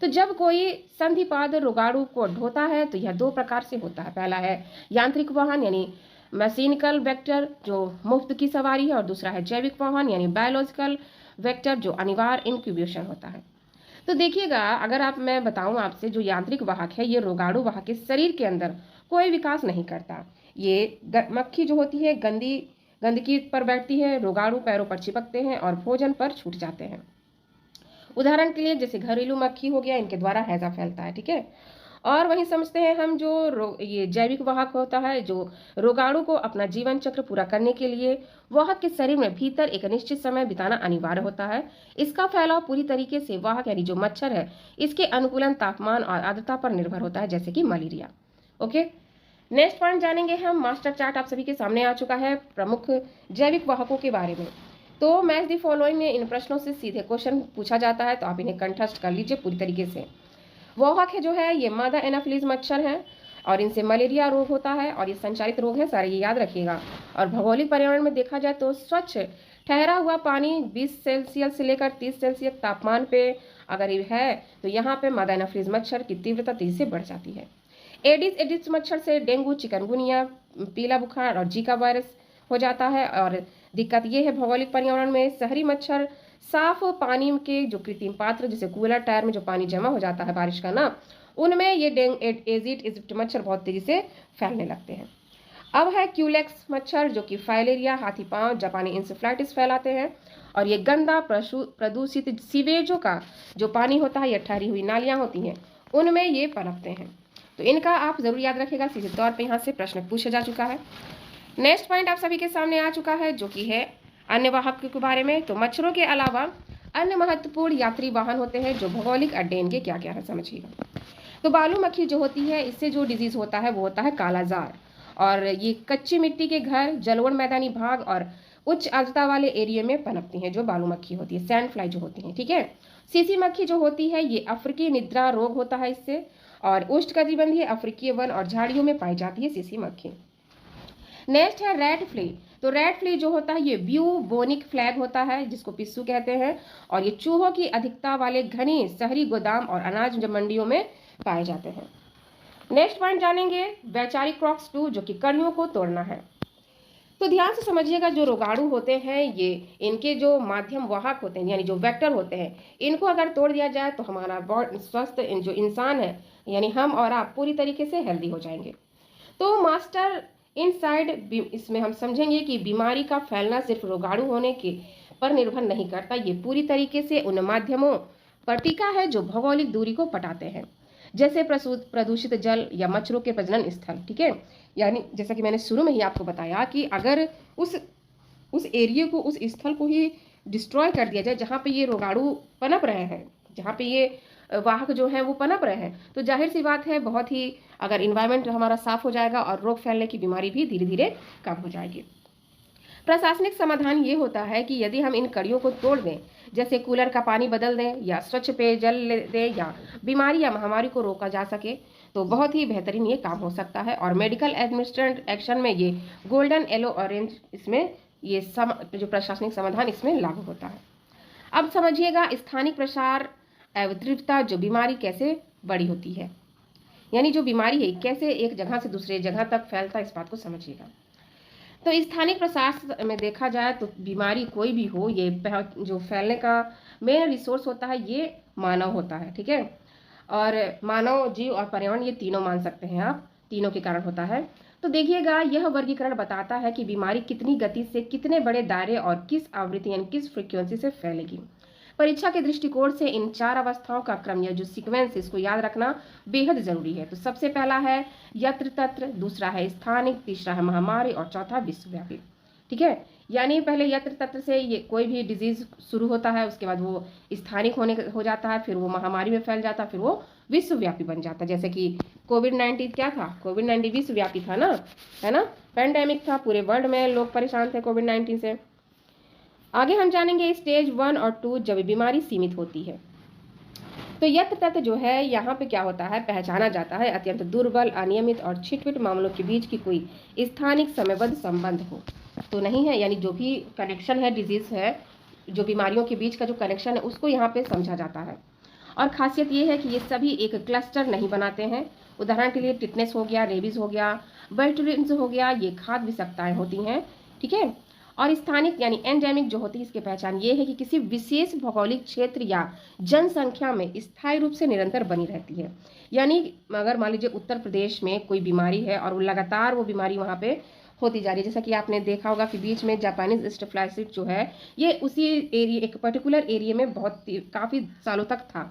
तो जब कोई संधिपाद रोगाणु को ढोता है तो यह दो प्रकार से होता है। पहला है यांत्रिक वाहन यानी मैकेनिकल वेक्टर जो मुफ्त की सवारी है, और दूसरा है जैविक वाहन यानी बायोलॉजिकल वेक्टर जो अनिवार्य इंक्यूबेशन होता है। तो देखिएगा, अगर मैं बताऊं आपसे, जो यांत्रिक वाहक है ये रोगाणु वाहक के शरीर के अंदर कोई विकास नहीं करता। ये मक्खी जो होती है गंदगी पर बैठती है, रोगाणु पैरों पर चिपकते हैं और भोजन पर छूट जाते हैं। उदाहरण के लिए जैसे घरेलू मक्खी हो गया, इनके द्वारा हैजा फैलता है। ठीक है, और वहीं समझते हैं हम जो ये जैविक वाहक होता है, जो रोगाणु को अपना जीवन चक्र पूरा करने के लिए वाहक के शरीर में भीतर एक निश्चित समय बिताना अनिवार्य होता है। इसका फैलाव पूरी तरीके से वाहक यानी जो मच्छर है इसके अनुकूलन, तापमान और आर्द्रता पर निर्भर होता है, जैसे कि मलेरिया। ओके, नेक्स्ट पॉइंट जानेंगे हम। मास्टर चार्ट आप सभी के सामने आ चुका है प्रमुख जैविक वाहकों के बारे में। तो मैच दी फॉलोइंग में इन प्रश्नों से सीधे क्वेश्चन पूछा जाता है, तो आप इन्हें कंठस्थ कर लीजिए पूरी तरीके से। वाहक है जो है ये मादा एनाफिलीज मच्छर है और इनसे मलेरिया रोग होता है, और ये संचारित रोग है सारे, ये याद रखिएगा। और भौगोलिक पर्यावरण में देखा जाए तो स्वच्छ ठहरा हुआ पानी 20 सेल्सियस से लेकर 30 सेल्सियस तापमान पे अगर ये है तो यहाँ पे मादा एनाफिलीज मच्छर की तीव्रता तेजी से बढ़ जाती है। एडिस मच्छर से डेंगू, चिकनगुनिया, पीला बुखार और जीका वायरस हो जाता है। और दिक्कत ये है भौगोलिक पर्यावरण में शहरी मच्छर साफ पानी के जो कृत्रिम पात्र जैसे कूलर टायर में जो पानी जमा हो जाता है बारिश का ना, उनमें ये एजिड इजिप्ट मच्छर बहुत तेजी से फैलने लगते हैं। अब है क्यूलेक्स मच्छर जो कि फाइलेरिया, हाथी पांव, जापानी इंसेफ्लाइटिस फैलाते हैं। और ये गंदा प्रदूषित सीवेजों का जो पानी होता है या ठहरी हुई नालियां होती हैं उनमें ये पनपते हैं। तो इनका आप जरूर याद रखिएगा, सीधे तौर पे यहाँ से प्रश्न पूछा जा चुका है। नेक्स्ट पॉइंट आप सभी के सामने आ चुका है जो कि है अन्य वाहक के बारे में। तो मच्छरों के अलावा अन्य महत्वपूर्ण यात्री वाहन होते हैं जो भौगोलिक अड्डे इनके क्या क्या है समझिएगा। तो बालू मक्खी जो होती है इससे जो डिजीज होता है वो होता है कालाजार, और ये कच्ची मिट्टी के घर, जलोढ़ मैदानी भाग और उच्च आर्द्रता वाले एरिया में पनपती हैं जो बालू मक्खी होती है, सैंड फ्लाई जो होती है। ठीक है, सीसी मक्खी जो होती है ये अफ्रीकी निद्रा रोग होता है इससे, और उष्णकटिबंधीय अफ्रीकीय वन और झाड़ियों में पाई जाती है सीसी मक्खी। नेक्स्ट है रेड फ्ली। तो रेड फ्ली जो होता है ये ब्यूबोनिक फ्लैग होता है जिसको पिस्सू कहते हैं, और ये चूहों की अधिकता वाले घनी शहरी गोदाम और अनाज मंडियों में पाए जाते हैं। नेक्स्ट पॉइंट जानेंगे वैचारिक क्रॉक्स 2 जो कि कड़ियों को तोड़ना है। तो ध्यान से समझिएगा, जो रोगाणु होते हैं ये इनके जो माध्यम वाहक होते हैं यानी जो वेक्टर होते हैं, इनको अगर तोड़ दिया जाए तो हमारा स्वस्थ जो इंसान है यानी हम और आप पूरी तरीके से हेल्दी हो जाएंगे। तो मास्टर इनसाइड इसमें हम समझेंगे कि बीमारी का फैलना सिर्फ रोगाणु होने के पर निर्भर नहीं करता, ये पूरी तरीके से उन माध्यमों पर टीका है जो भौगोलिक दूरी को पटाते हैं, जैसे प्रदूषित जल या मच्छरों के प्रजनन स्थल। ठीक है, यानी जैसा कि मैंने शुरू में ही आपको बताया कि अगर उस एरिया को, उस स्थल को ही डिस्ट्रॉय कर दिया जाए जहाँ पे ये रोगाणु पनप रहे हैं, जहाँ पे ये वाहक जो है वो पनप रहे हैं, तो जाहिर सी बात है बहुत ही अगर इन्वायरमेंट हमारा साफ हो जाएगा और रोग फैलने की बीमारी भी धीरे धीरे कम हो जाएगी। प्रशासनिक समाधान ये होता है कि यदि हम इन कड़ियों को तोड़ दें, जैसे कूलर का पानी बदल दें या स्वच्छ पेयजल दें या बीमारी या महामारी को रोका जा सके, तो बहुत ही बेहतरीन ये काम हो सकता है। और मेडिकल एडमिनिस्ट्रेटिव एक्शन में ये गोल्डन, येलो, ऑरेंज इसमें ये जो प्रशासनिक समाधान इसमें लागू होता है। अब समझिएगा स्थानिक प्रसार एवं तीव्रता जो बीमारी कैसे बड़ी होती है, यानी जो बीमारी है कैसे एक जगह से दूसरे जगह तक फैलता है, इस बात को समझिएगा। तो स्थानिक प्रसार में देखा जाए तो बीमारी कोई भी हो, ये जो फैलने का मेन रिसोर्स होता है ये मानव होता है। ठीक है, और मानव जीव और पर्यावरण, ये तीनों मान सकते हैं आप, तीनों के कारण होता है। तो देखिएगा, यह वर्गीकरण बताता है कि बीमारी कितनी गति से, कितने बड़े दायरे और किस आवृत्ति यानी किस फ्रीक्वेंसी से फैलेगी। परीक्षा के दृष्टिकोण से इन 4 अवस्थाओं का क्रम या जो सीक्वेंस इसको याद रखना बेहद जरूरी है। तो सबसे पहला है यत्र तत्र, दूसरा है स्थानिक, तीसरा है महामारी और चौथा विश्वव्यापी। ठीक है, यानी पहले यत्र तत्र से ये कोई भी डिजीज शुरू होता है, उसके बाद वो स्थानिक हो जाता है, फिर वो महामारी में फैल जाता है, फिर वो विश्वव्यापी बन जाता है। जैसे कि कोविड-19 क्या था, कोविड-19 विश्वव्यापी था ना, है ना, पैंडेमिक था, पूरे वर्ल्ड में लोग परेशान थे कोविड-19 से। आगे हम जानेंगे स्टेज 1 और 2 जब बीमारी सीमित होती है। तो यत्र तत्र जो है, यहाँ पे क्या होता है, पहचाना जाता है अत्यंत दुर्बल, अनियमित और छिटपिट मामलों के बीच की कोई स्थानिक समयबद्ध संबंध हो तो नहीं है, यानी जो भी कनेक्शन है, डिजीज है, जो बीमारियों के बीच का जो कनेक्शन है उसको यहाँ पे समझा जाता है। और खासियत ये है कि ये सभी एक क्लस्टर नहीं बनाते हैं। उदाहरण के लिए टिटनेस हो गया, रेबीज हो गया, बोटुलिज्म हो गया, ये खाद्य विषाक्तताएं होती हैं। ठीक है, और स्थानिक यानी एंडेमिक जो होती है, इसकी पहचान ये है कि किसी विशेष भौगोलिक क्षेत्र या जनसंख्या में स्थायी रूप से निरंतर बनी रहती है। यानी अगर मान लीजिए उत्तर प्रदेश में कोई बीमारी है और वो लगातार वो बीमारी वहाँ पे होती जा रही है, जैसा कि आपने देखा होगा कि बीच में जापानीज इंसेफ्लाइटिस जो है ये उसी एरिया, एक पर्टिकुलर एरिया में बहुत काफ़ी सालों तक था।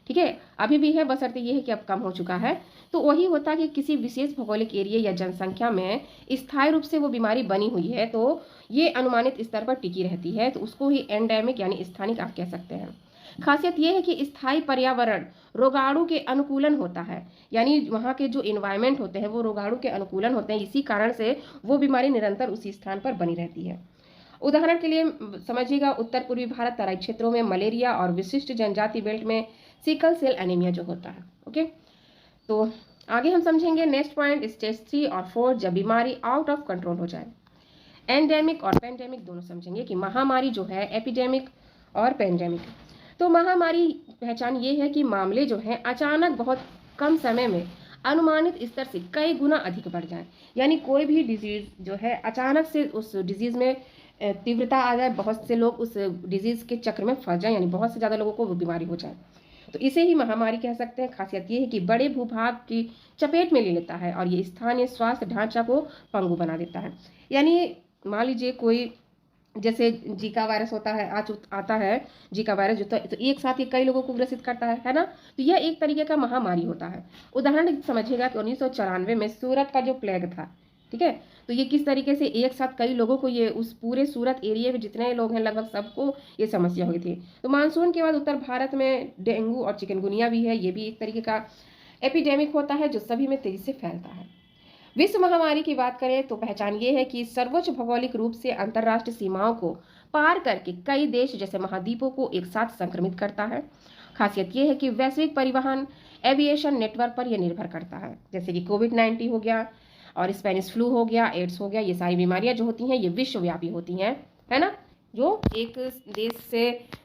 ठीक है, अभी भी है, बशर्ते ये है कि अब कम हो चुका है। तो वही होता है कि किसी विशेष भौगोलिक एरिया या जनसंख्या में स्थायी रूप से वो बीमारी बनी हुई है, तो ये अनुमानित स्तर पर टिकी रहती है, तो उसको ही एंडेमिक यानी स्थानिक आप कह सकते हैं। खासियत ये है कि स्थायी पर्यावरण रोगाणु के अनुकूलन होता है, यानी वहाँ के जो इन्वायरमेंट होते हैं वो रोगाणु के अनुकूलन होते हैं, इसी कारण से वो बीमारी निरंतर उसी स्थान पर बनी रहती है। उदाहरण के लिए समझिएगा, उत्तर पूर्वी भारत तराई क्षेत्रों में मलेरिया और विशिष्ट जनजाति बेल्ट में सिकल सेल एनीमिया जो होता है। ओके, तो आगे हम समझेंगे नेक्स्ट पॉइंट, स्टेज 3 और 4 जब बीमारी आउट ऑफ कंट्रोल हो जाए। एंडेमिक और पेंडेमिक दोनों समझेंगे कि महामारी जो है, एपिडेमिक और पेंडेमिक। तो महामारी पहचान ये है कि मामले जो हैं अचानक बहुत कम समय में अनुमानित स्तर से कई गुना अधिक बढ़ जाए, यानी कोई भी डिजीज जो है अचानक से उस डिजीज में तीव्रता आ जाए, बहुत से लोग उस डिजीज के चक्र में फंस जाए, यानी बहुत से ज़्यादा लोगों को वो बीमारी हो जाए, तो इसे ही महामारी कह सकते हैं। खासियत ये है कि बड़े भूभाग की चपेट में ले लेता है और ये स्थानीय स्वास्थ्य ढांचा को पंगु बना देता है। यानी मान लीजिए कोई, जैसे जीका वायरस होता है, आता है जीका वायरस जो, तो एक साथ ये कई लोगों को ग्रसित करता है ना, तो यह एक तरीके का महामारी होता है। उदाहरण समझिएगा कि 1994 में सूरत का जो प्लेग था, ठीक है, तो ये किस तरीके से एक साथ कई लोगों को, ये उस पूरे सूरत एरिया में जितने लोग हैं लगभग सबको ये समस्या हुई थी। तो मानसून के बाद उत्तर भारत में डेंगू और चिकनगुनिया भी है, ये भी एक तरीके का एपिडेमिक होता है जो सभी में तेजी से फैलता है। विश्व महामारी की बात करें तो पहचान ये है कि सर्वोच्च भौगोलिक रूप से अंतर्राष्ट्रीय सीमाओं को पार करके कई देश जैसे महाद्वीपों को एक साथ संक्रमित करता है। खासियत ये है कि वैश्विक परिवहन एविएशन नेटवर्क पर यह निर्भर करता है, जैसे कि कोविड-19 हो गया और स्पेनिश फ्लू हो गया, एड्स हो गया, ये सारी बीमारियां जो होती हैं ये विश्वव्यापी होती हैं, है ना, जो एक देश से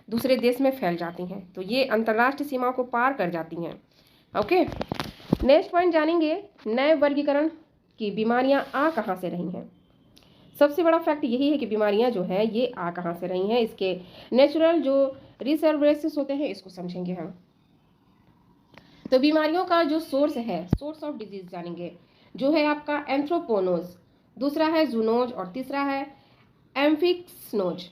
दूसरे देश में फैल जाती हैं, तो ये अंतर्राष्ट्रीय सीमाओं को पार कर जाती हैं। ओके, नेक्स्ट पॉइंट जानेंगे नए वर्गीकरण कि बीमारियां आ कहाँ से रही हैं। सबसे बड़ा फैक्ट यही है कि बीमारियां जो है ये आ कहाँ से रही हैं, इसके नेचुरल जो रिसर्वेसिस होते हैं इसको समझेंगे हम। तो बीमारियों का जो सोर्स है, सोर्स ऑफ डिजीज जानेंगे, जो है आपका एंथ्रोपोनोज, दूसरा है जूनोज और तीसरा है एम्फिक्सनोज।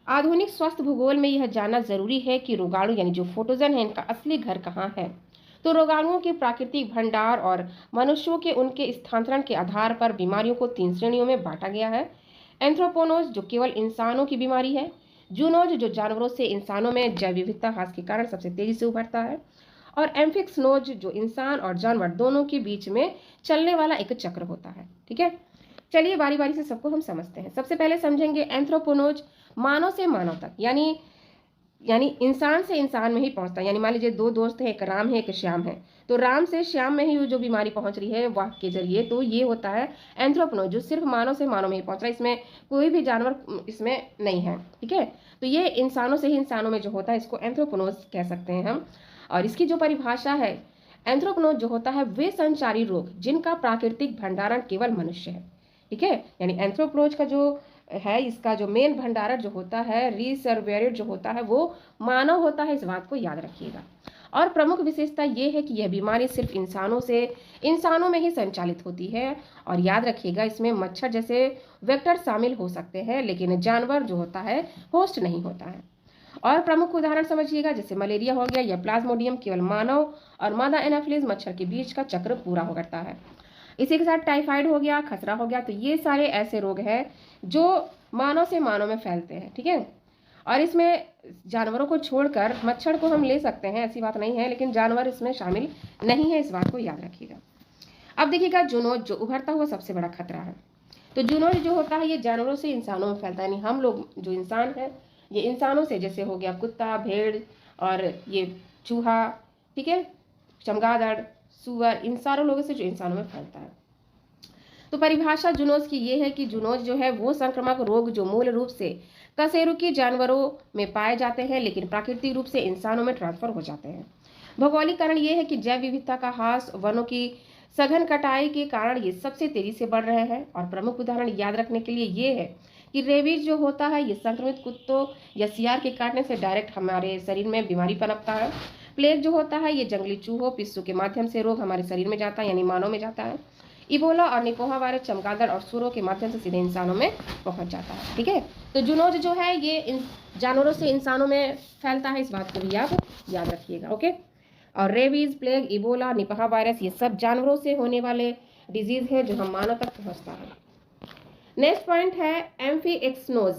आधुनिक स्वास्थ्य भूगोल में यह जानना जरूरी है कि रोगाणु यानी जो फोटोजन है इनका असली घर कहाँ है। तो रोगाणुओं के प्राकृतिक भंडार और मनुष्यों के उनके स्थानांतरण के आधार पर बीमारियों को 3 श्रेणियों में बांटा गया है। एंथ्रोपोनोज जो केवल इंसानों की बीमारी है, जूनोज जो जानवरों से इंसानों में जैव विविधता ह्रास के कारण सबसे तेजी से उभरता है, और एम्फिक्सनोज जो इंसान और जानवर दोनों के बीच में चलने वाला एक चक्र होता है। ठीक है, चलिए बारी बारी से सबको हम समझते हैं। सबसे पहले समझेंगे एंथ्रोपोनोज, मानव से मानव तक, यानी इंसान से इंसान में ही पहुंचता है। यानी मान लीजिए 2 दोस्त हैं, एक राम है एक श्याम है, तो राम से श्याम में ही जो बीमारी पहुंच रही है वाह के जरिए, तो ये होता है एंथ्रोपोनोज जो सिर्फ मानव से मानव में ही पहुंच रहा है, इसमें कोई भी जानवर इसमें नहीं है। ठीक है, तो ये इंसानों से ही इंसानों में जो होता है इसको एंथ्रोपोनोज कह सकते हैं हम। और इसकी जो परिभाषा है, एंथ्रोपोनोज जो होता है वे संचारी रोग जिनका प्राकृतिक भंडारण केवल मनुष्य है। ठीक है, यानी एंथ्रोपोनोज का जो है, इसका जो मेन भंडारण जो होता है, रिसर्वेयर जो होता है वो मानव होता है, इस बात को याद रखिएगा। और प्रमुख विशेषता ये है कि यह बीमारी सिर्फ इंसानों में ही संचालित होती है। और याद रखिएगा, इसमें मच्छर जैसे वेक्टर शामिल हो सकते हैं, लेकिन जानवर जो होता है होस्ट नहीं होता है। और प्रमुख उदाहरण समझिएगा, जैसे मलेरिया हो गया या प्लाज्मोडियम केवल मानव और मादा एनाफिलीज मच्छर के बीच का चक्र पूरा हो करता है। इसी के साथ टाइफाइड हो गया, खसरा हो गया, तो ये सारे ऐसे रोग हैं जो मानव से मानव में फैलते हैं, ठीक है। और इसमें जानवरों को छोड़कर मच्छर को हम ले सकते हैं, ऐसी बात नहीं है, लेकिन जानवर इसमें शामिल नहीं है, इस बात को याद रखिएगा। अब देखिएगा, जूनोज जो उभरता हुआ सबसे बड़ा खतरा है। तो जूनोज जो होता है ये जानवरों से इंसानों में फैलता है, यानी हम लोग जो इंसान है ये इंसानों से, जैसे हो गया कुत्ता, भेड़ और ये चूहा, ठीक है, चमगादड़, सुअर, इन सारों लोगों से जो इंसानों में फैलता है। तो परिभाषा जूनोज की ये है कि जूनोज जो है वो संक्रामक रोग जो मूल रूप से कशेरुकी जानवरों में पाए जाते हैं, लेकिन प्राकृतिक रूप से इंसानों में ट्रांसफर हो जाते हैं। भौगोलिक कारण ये है कि जैव विविधता का ह्रास, वनों की सघन कटाई के कारण ये सबसे तेजी से बढ़ रहे हैं। और प्रमुख उदाहरण याद रखने के लिए ये है कि रेबीज जो होता है ये संक्रमित कुत्तों या सियार के काटने से डायरेक्ट हमारे शरीर में बीमारी पनपता है। प्लेग जो होता है ये जंगली चूहों, पिस्सू के माध्यम से रोग हमारे शरीर में जाता है, यानी मानव में जाता है। इबोला और निपोहा वायरस चमगादड़ और सूरों के माध्यम से सीधे इंसानों में पहुंच जाता है, ठीक है। तो जूनोज जो है ये जानवरों से इंसानों में फैलता है, इस बात को भी आप याद रखिएगा, ओके। और rabies, plague, Ebola, Nipah virus ये सब जानवरों से होने वाले डिजीज है जो हम मानव तक पहुंचता है। नेक्स्ट पॉइंट है एम्फीएक्सनोज।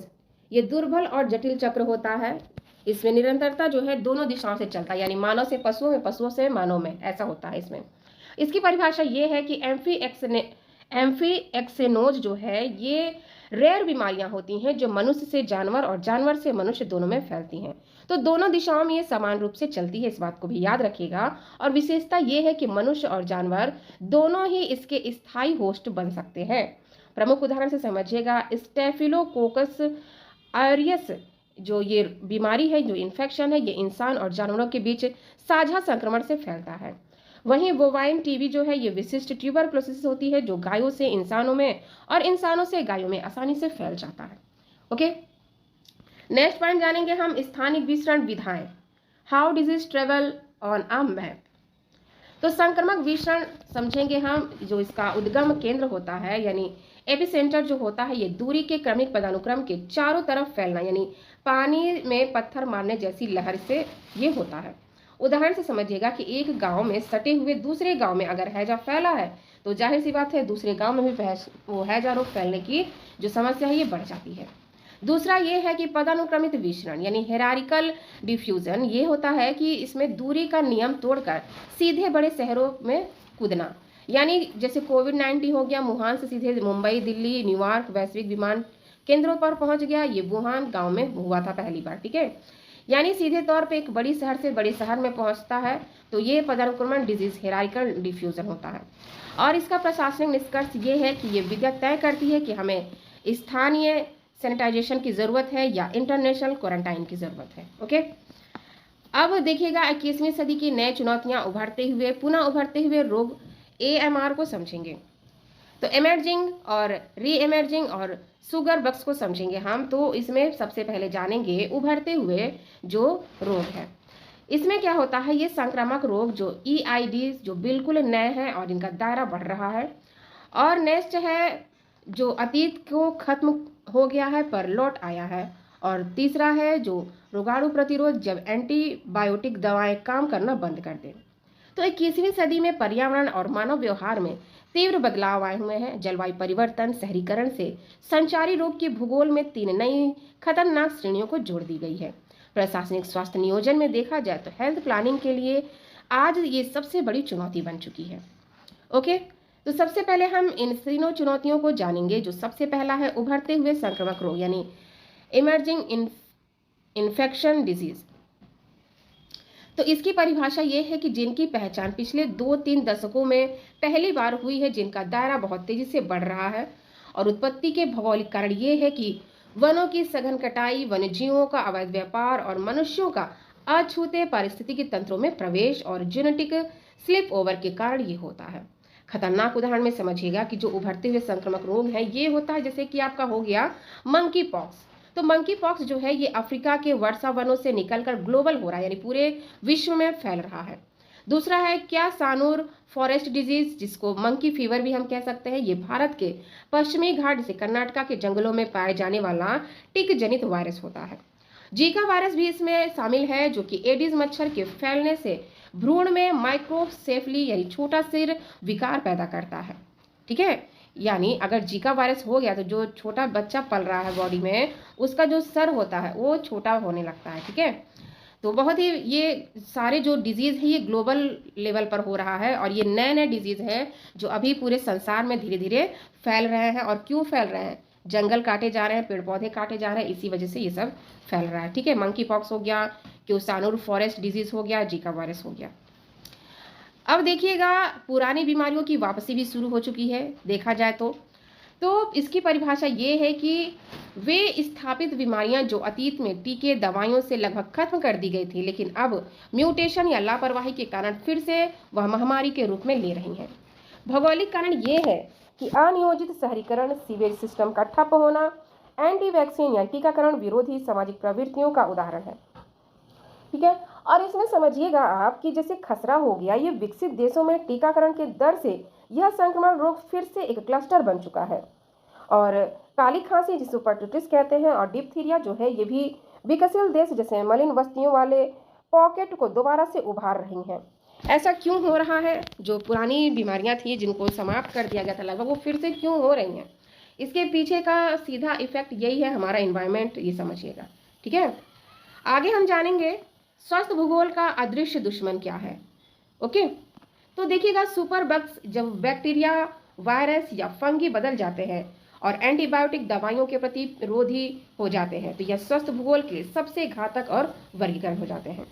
ये दुर्बल और जटिल चक्र होता है। इसमें निरंतरता जो है दोनों दिशाओं से चलता है, यानी मानव से पशुओं में, पशुओं से मानव में, ऐसा होता है इसमें। इसकी परिभाषा ये है कि एम्फीएक्सेनोज जो है ये रेयर बीमारियां होती हैं जो मनुष्य से जानवर और जानवर से मनुष्य दोनों में फैलती हैं। तो दोनों दिशाओं में ये समान रूप से चलती है, इस बात को भी याद रखिएगा। और विशेषता ये है कि मनुष्य और जानवर दोनों ही इसके स्थायी होस्ट बन सकते हैं। प्रमुख उदाहरण से समझिएगा, स्टेफिलोकोकस ऑरियस जो ये बीमारी है, जो इन्फेक्शन है, ये इंसान और जानवरों के बीच साझा संक्रमण से फैलता है। वहीं बोवाइन टीबी जो है ये विशिष्ट ट्यूबरक्लोसिस होती है जो गायों से इंसानों में और इंसानों से गायों में आसानी से फैल जाता है, ओके। नेक्स्ट पॉइंट जानेंगे हम स्थानिक विचरण विधाएं, how disease travel on a map. तो संक्रमक विचरण समझेंगे हम, जो इसका उद्गम केंद्र होता है यानी एपिसेंटर जो होता है, ये दूरी के क्रमिक पदानुक्रम के चारों तरफ फैलना, यानी पानी में पत्थर मारने जैसी लहर से ये होता है। उदाहरण से समझिएगा कि एक गांव में सटे हुए दूसरे गांव में अगर हैजा फैला है तो जाहिर सी बात है दूसरे गांव में भी वो हैजा रोग फैलने की जो समस्या है ये बढ़ जाती है। दूसरा ये है कि पदानुक्रमित विचरण यानी हेरारिकल डिफ्यूजन, ये होता है कि इसमें दूरी का नियम तोड़कर सीधे बड़े शहरों में कूदना, यानी जैसे कोविड-19 हो गया, वुहान से सीधे मुंबई, दिल्ली, न्यूयॉर्क वैश्विक विमान केंद्रों पर पहुंच गया, ये वुहान गांव में हुआ था पहली बार, ठीक है। यानी सीधे तौर पे एक बड़ी शहर से बड़े शहर में पहुंचता है, तो ये पदानुक्रमण डिजीज हेरारिकल डिफ्यूजन होता है। और इसका प्रशासनिक निष्कर्ष ये है कि ये विद्या तय करती है कि हमें स्थानीय सैनिटाइजेशन की जरूरत है या इंटरनेशनल क्वारंटाइन की जरूरत है, ओके। अब देखिएगा 21वीं सदी की नए चुनौतियां पुनः उभरते हुए रोग AMR को समझेंगे। तो इमर्जिंग और री इमर्जिंग और शुगर बक्स को समझेंगे हम। तो इसमें सबसे पहले जानेंगे उभरते हुए जो रोग है। इसमें क्या होता है, ये संक्रामक रोग जो EID जो बिल्कुल नए हैं और इनका दायरा बढ़ रहा है। और नेक्स्ट है जो अतीत को खत्म हो गया है पर लौट आया है। और तीसरा है जो रोगाणु प्रतिरोध, जब एंटीबायोटिक दवाएं काम करना बंद कर दें। तो 21वीं सदी में पर्यावरण और मानव व्यवहार में तीव्र बदलाव आए हुए हैं। जलवायु परिवर्तन, शहरीकरण से संचारी रोग के भूगोल में 3 नई खतरनाक श्रेणियों को जोड़ दी गई है। प्रशासनिक स्वास्थ्य नियोजन में देखा जाए तो हेल्थ प्लानिंग के लिए आज ये सबसे बड़ी चुनौती बन चुकी है, ओके। तो सबसे पहले हम इन तीनों चुनौतियों को जानेंगे। जो सबसे पहला है उभरते हुए संक्रामक रोग यानी इमर्जिंग इन्फेक्शन डिजीज। तो इसकी परिभाषा ये है कि जिनकी पहचान पिछले 2-3 दशकों में पहली बार हुई है, जिनका दायरा बहुत तेजी से बढ़ रहा है। और उत्पत्ति के भौगोलिक कारण ये है कि वनों की सघन कटाई, वन्यजीवों का अवैध व्यापार और मनुष्यों का अछूते पारिस्थितिकी तंत्रों में प्रवेश और जेनेटिक स्लिप ओवर के कारण ये होता है। खतरनाक उदाहरण में समझिएगा कि जो उभरते हुए संक्रामक रोग है ये होता है, जैसे कि आपका हो गया मंकी पॉक्स। तो मंकी पॉक्स जो है ये अफ्रीका के वर्षा वनों से निकलकर ग्लोबल हो रहा है, यानी पूरे विश्व में फैल रहा है। दूसरा है क्या सानूर फॉरेस्ट डिजीज, जिसको मंकी फीवर भी हम कह सकते हैं, ये भारत के पश्चिमी घाट जैसे कर्नाटका के जंगलों में पाए जाने वाला टिक जनित वायरस होता है। जीका वायरस भी इसमें शामिल है, जो कि एडिस मच्छर के फैलने से भ्रूण में माइक्रोसेफली यानी छोटा सिर विकार पैदा करता है। ठीक है, यानी अगर जीका वायरस हो गया तो जो छोटा बच्चा पल रहा है बॉडी में, उसका जो सर होता है वो छोटा होने लगता है। ठीक है, तो बहुत ही ये सारे जो डिजीज है ये ग्लोबल लेवल पर हो रहा है, और ये नए नए डिजीज है जो अभी पूरे संसार में धीरे धीरे फैल रहे हैं। और क्यों फैल रहे हैं? जंगल काटे जा रहे हैं, पेड़ पौधे काटे जा रहे हैं, इसी वजह से ये सब फैल रहा है। ठीक है, मंकी पॉक्स हो गया, क्यूसानूर फॉरेस्ट डिजीज हो गया, जीका वायरस हो गया। अब देखिएगा, पुरानी बीमारियों की वापसी भी शुरू हो चुकी है देखा जाए तो इसकी परिभाषा ये है कि वे स्थापित बीमारियां जो अतीत में टीके दवाइयों से लगभग खत्म कर दी गई थी, लेकिन अब म्यूटेशन या लापरवाही के कारण फिर से वह महामारी के रूप में ले रही हैं। भौगोलिक कारण ये है कि अनियोजित शहरीकरण, सीवेज सिस्टम का ठप होना, एंटी वैक्सीन या टीकाकरण विरोधी सामाजिक प्रवृत्तियों का उदाहरण है। ठीक है, और इसमें समझिएगा आप कि जैसे खसरा हो गया, ये विकसित देशों में टीकाकरण के दर से यह संक्रमण रोग फिर से एक क्लस्टर बन चुका है। और काली खांसी जिसे पर्टूटिस कहते हैं और डिप्थीरिया जो है ये भी विकसशील देश जैसे मलिन बस्तियों वाले पॉकेट को दोबारा से उभार रही हैं। ऐसा क्यों हो रहा है? जो पुरानी बीमारियां थी जिनको समाप्त कर दिया गया था लगभग, वो फिर से क्यों हो रही हैं? इसके पीछे का सीधा इफेक्ट यही है, हमारा इन्वायरमेंट, ये समझिएगा। ठीक है, आगे हम जानेंगे स्वस्थ भूगोल का अदृश्य दुश्मन क्या है। ओके, तो देखिएगा, सुपर बग्स जब बैक्टीरिया, वायरस या फंगी बदल जाते हैं और एंटीबायोटिक दवाइयों के प्रति रोधी हो जाते हैं, तो यह स्वस्थ भूगोल के लिए सबसे घातक और वर्गीकरण हो जाते हैं।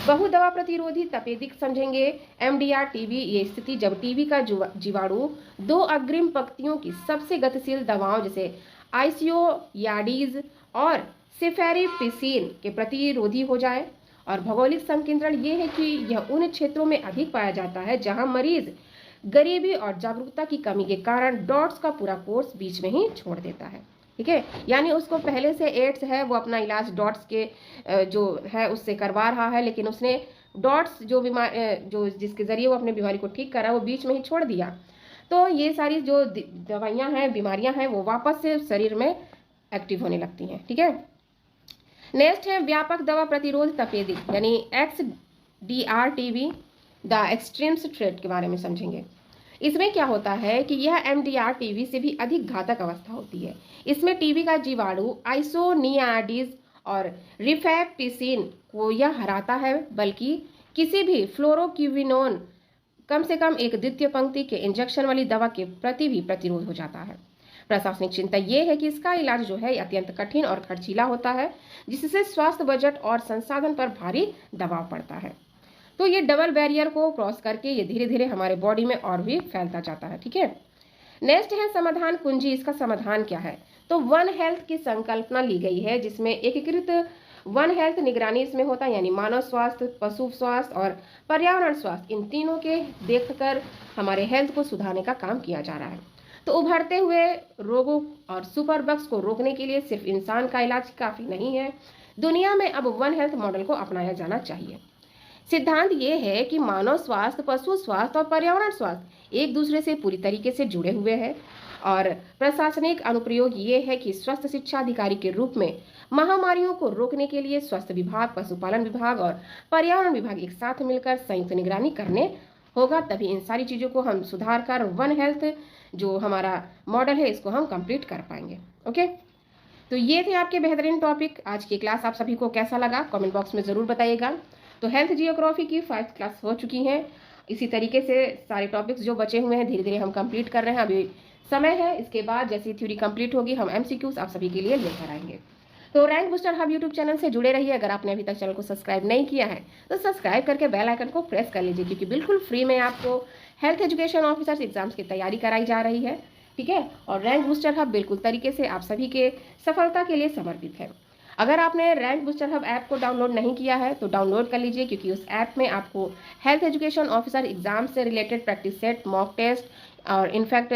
बहुदवा प्रतिरोधी तपेदिक समझेंगे, एमडीआर टीबी, ये स्थिति जब टीबी का जीवाणु दो अग्रिम पंक्तियों की सबसे गतिशील दवाओं जैसे आइसियोयाडीज और सेफेरिपिसिन के प्रतिरोधी हो जाए। और भौगोलिक संकेंद्रण ये है कि यह उन क्षेत्रों में अधिक पाया जाता है जहां मरीज गरीबी और जागरूकता की कमी के कारण डॉट्स का पूरा कोर्स बीच में ही छोड़ देता है। ठीक है, यानी उसको पहले से एड्स है, वो अपना इलाज डॉट्स के जो है उससे करवा रहा है, लेकिन उसने डॉट्स जो जो जिसके जरिए वो अपने बीमारी को ठीक कर रहा है वो बीच में ही छोड़ दिया। तो ये सारी जो दवाइयाँ हैं, बीमारियाँ हैं, वो वापस से शरीर में एक्टिव होने लगती हैं। ठीक है, नेक्स्ट है व्यापक दवा प्रतिरोध तपेदिक यानी XDR-TB, द एक्सट्रीम्स थ्रेट के बारे में समझेंगे। इसमें क्या होता है कि यह MDR-TB से भी अधिक घातक अवस्था होती है। इसमें टीबी का जीवाणु आइसोनियाडिस और रिफैप्टिसिन को यह हराता है, बल्कि किसी भी फ्लोरोक्विनोन कम से कम एक द्वितीय पंक्ति के इंजेक्शन वाली दवा के प्रति भी प्रतिरोध हो जाता है। प्रशासनिक चिंता यह है कि इसका इलाज जो है अत्यंत कठिन और खर्चीला होता है, जिससे स्वास्थ्य बजट और संसाधन पर भारी दबाव पड़ता है। तो ये डबल बैरियर को क्रॉस करके ये धीरे धीरे हमारे बॉडी में और भी फैलता जाता है। ठीक है, नेक्स्ट है समाधान कुंजी। इसका समाधान क्या है? तो वन हेल्थ की संकल्पना ली गई है, जिसमें एकीकृत वन हेल्थ निगरानी इसमें होता है, यानी मानव स्वास्थ्य, पशु स्वास्थ्य और पर्यावरण स्वास्थ्य, इन तीनों के देखकर हमारे हेल्थ को सुधारने का काम किया जा रहा है। तो उभरते हुए रोगों और सुपर बग्स को रोकने के लिए सिर्फ इंसान का इलाज काफी नहीं है, दुनिया में अब वन हेल्थ मॉडल को अपनाया जाना चाहिए। सिद्धांत ये है कि मानव स्वास्थ्य, पशु स्वास्थ्य और पर्यावरण स्वास्थ्य एक दूसरे से पूरी तरीके से जुड़े हुए हैं, और प्रशासनिक अनुप्रयोग ये है कि स्वास्थ्य शिक्षा अधिकारी के रूप में महामारियों को रोकने के लिए स्वास्थ्य विभाग, पशुपालन विभाग और पर्यावरण विभाग एक साथ मिलकर संयुक्त निगरानी करने होगा, तभी इन सारी चीज़ों को हम सुधार कर वन हेल्थ जो हमारा मॉडल है इसको हम कंप्लीट कर पाएंगे। ओके, तो ये थे आपके बेहतरीन टॉपिक। आज की क्लास आप सभी को कैसा लगा कमेंट बॉक्स में ज़रूर बताइएगा। तो हेल्थ जियोग्राफी की 5th क्लास हो चुकी है। इसी तरीके से सारे टॉपिक्स जो बचे हुए हैं धीरे धीरे हम कंप्लीट कर रहे हैं। अभी समय है, इसके बाद जैसी थ्योरी कंप्लीट होगी हम MCQs आप सभी के लिए लेकर आएंगे। तो rank booster hub YouTube channel से जुड़े रहिए। अगर आपने अभी तक चैनल को सब्सक्राइब नहीं किया है तो सब्सक्राइब करके बेल आइकन को प्रेस कर लीजिए, क्योंकि बिल्कुल फ्री में आपको हेल्थ एजुकेशन ऑफिसर्स एग्जाम्स की तैयारी कराई जा रही है। ठीक है, और रैंक बूस्टर हब बिल्कुल तरीके से आप सभी के सफलता के लिए समर्पित है। अगर आपने रैंक बूस्टर हब ऐप को डाउनलोड नहीं किया है तो डाउनलोड कर लीजिए, क्योंकि उस ऐप में आपको हेल्थ एजुकेशन ऑफिसर एग्जाम से related practice set, mock test और इनफैक्ट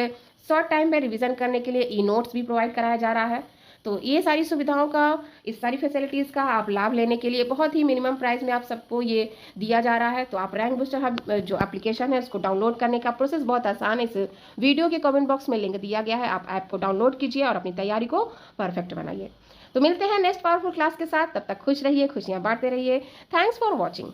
शॉर्ट टाइम में रिवीजन करने के लिए ई नोट्स भी प्रोवाइड कराया जा रहा है। तो ये सारी सुविधाओं का, इस सारी फैसिलिटीज़ का आप लाभ लेने के लिए बहुत ही मिनिमम प्राइस में आप सबको ये दिया जा रहा है। तो आप रैंक बूस्टर हब जो एप्लीकेशन है उसको डाउनलोड करने का प्रोसेस बहुत आसान है। इस वीडियो के कमेंट बॉक्स में लिंक दिया गया है, आप ऐप को डाउनलोड कीजिए और अपनी तैयारी को परफेक्ट बनाइए। तो मिलते हैं नेक्स्ट पावरफुल क्लास के साथ, तब तक खुश रहिए, खुशियाँ बांटते रहिए। Thanks for watching.